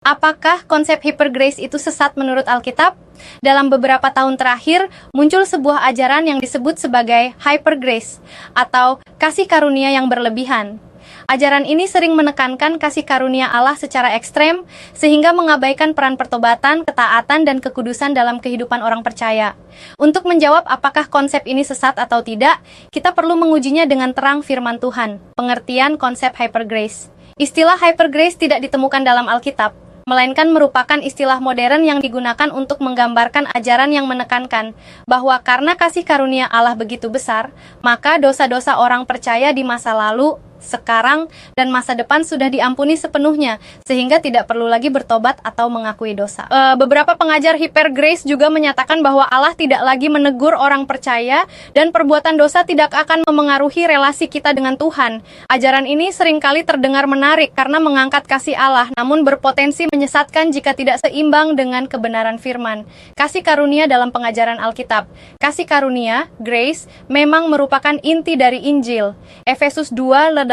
Apakah konsep hypergrace itu sesat menurut Alkitab? Dalam beberapa tahun terakhir, muncul sebuah ajaran yang disebut sebagai hypergrace, atau kasih karunia yang berlebihan. Ajaran ini sering menekankan kasih karunia Allah secara ekstrem, sehingga mengabaikan peran pertobatan, ketaatan, dan kekudusan dalam kehidupan orang percaya. Untuk menjawab apakah konsep ini sesat atau tidak, kita perlu mengujinya dengan terang firman Tuhan. Pengertian konsep hypergrace. Istilah hypergrace tidak ditemukan dalam Alkitab, melainkan merupakan istilah modern yang digunakan untuk menggambarkan ajaran yang menekankan bahwa karena kasih karunia Allah begitu besar, maka dosa-dosa orang percaya di masa lalu, sekarang, dan masa depan sudah diampuni sepenuhnya, sehingga tidak perlu lagi bertobat atau mengakui dosa. Beberapa pengajar hypergrace juga menyatakan bahwa Allah tidak lagi menegur orang percaya, dan perbuatan dosa tidak akan memengaruhi relasi kita dengan Tuhan. Ajaran ini seringkali terdengar menarik karena mengangkat kasih Allah, namun berpotensi menyesatkan jika tidak seimbang dengan kebenaran firman. Kasih karunia dalam pengajaran Alkitab. Kasih karunia, grace, memang merupakan inti dari Injil. Efesus 2:8-9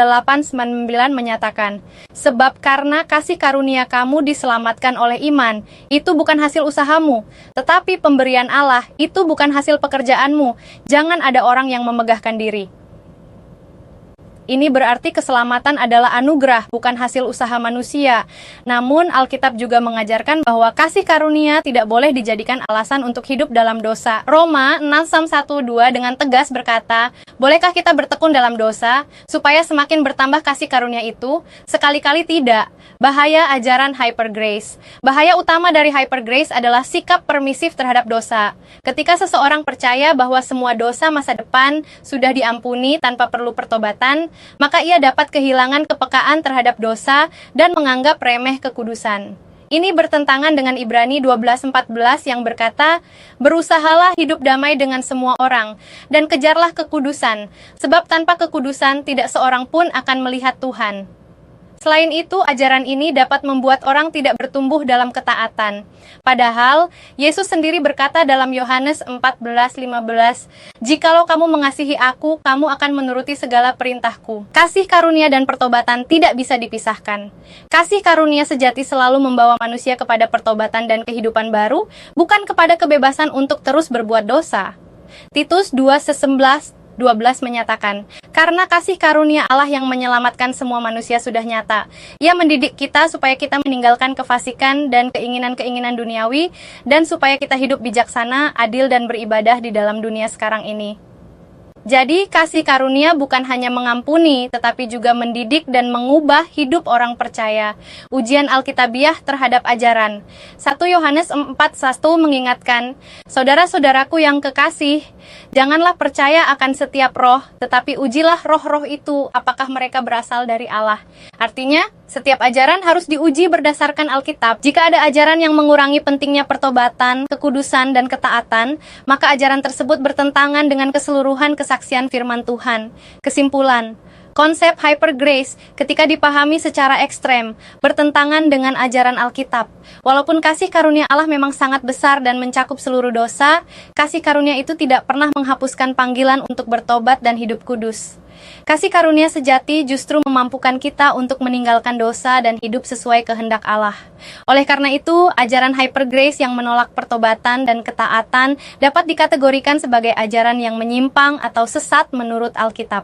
menyatakan, sebab karena kasih karunia kamu diselamatkan oleh iman, itu bukan hasil usahamu, tetapi pemberian Allah, itu bukan hasil pekerjaanmu. Jangan ada orang yang memegahkan diri. Ini berarti keselamatan adalah anugerah, bukan hasil usaha manusia. Namun, Alkitab juga mengajarkan bahwa kasih karunia tidak boleh dijadikan alasan untuk hidup dalam dosa. Roma 6:1-2 dengan tegas berkata, bolehkah kita bertekun dalam dosa, supaya semakin bertambah kasih karunia itu? Sekali-kali tidak. Bahaya ajaran hypergrace. Bahaya utama dari hypergrace adalah sikap permisif terhadap dosa. Ketika seseorang percaya bahwa semua dosa masa depan sudah diampuni tanpa perlu pertobatan, maka ia dapat kehilangan kepekaan terhadap dosa dan menganggap remeh kekudusan. Ini bertentangan dengan Ibrani 12:14 yang berkata, berusahalah hidup damai dengan semua orang, dan kejarlah kekudusan, sebab tanpa kekudusan tidak seorang pun akan melihat Tuhan. Selain itu, ajaran ini dapat membuat orang tidak bertumbuh dalam ketaatan. Padahal, Yesus sendiri berkata dalam Yohanes 14:15, jikalau kamu mengasihi aku, kamu akan menuruti segala perintahku. Kasih karunia dan pertobatan tidak bisa dipisahkan. Kasih karunia sejati selalu membawa manusia kepada pertobatan dan kehidupan baru, bukan kepada kebebasan untuk terus berbuat dosa. Titus 2:11-12 menyatakan, karena kasih karunia Allah yang menyelamatkan semua manusia sudah nyata. Ia mendidik kita supaya kita meninggalkan kefasikan dan keinginan-keinginan duniawi, dan supaya kita hidup bijaksana, adil, dan beribadah di dalam dunia sekarang ini. Jadi, kasih karunia bukan hanya mengampuni, tetapi juga mendidik dan mengubah hidup orang percaya. Ujian Alkitabiah terhadap ajaran. 1 Yohanes 4:1 mengingatkan, saudara-saudaraku yang kekasih, janganlah percaya akan setiap roh, tetapi ujilah roh-roh itu, apakah mereka berasal dari Allah. Artinya, setiap ajaran harus diuji berdasarkan Alkitab. Jika ada ajaran yang mengurangi pentingnya pertobatan, kekudusan, dan ketaatan, maka ajaran tersebut bertentangan dengan keseluruhan kesaksian firman Tuhan. Kesimpulan, konsep hypergrace ketika dipahami secara ekstrem bertentangan dengan ajaran Alkitab. Walaupun kasih karunia Allah memang sangat besar dan mencakup seluruh dosa, kasih karunia itu tidak pernah menghapuskan panggilan untuk bertobat dan hidup kudus. Kasih karunia sejati justru memampukan kita untuk meninggalkan dosa dan hidup sesuai kehendak Allah. Oleh karena itu, ajaran hypergrace yang menolak pertobatan dan ketaatan dapat dikategorikan sebagai ajaran yang menyimpang atau sesat menurut Alkitab.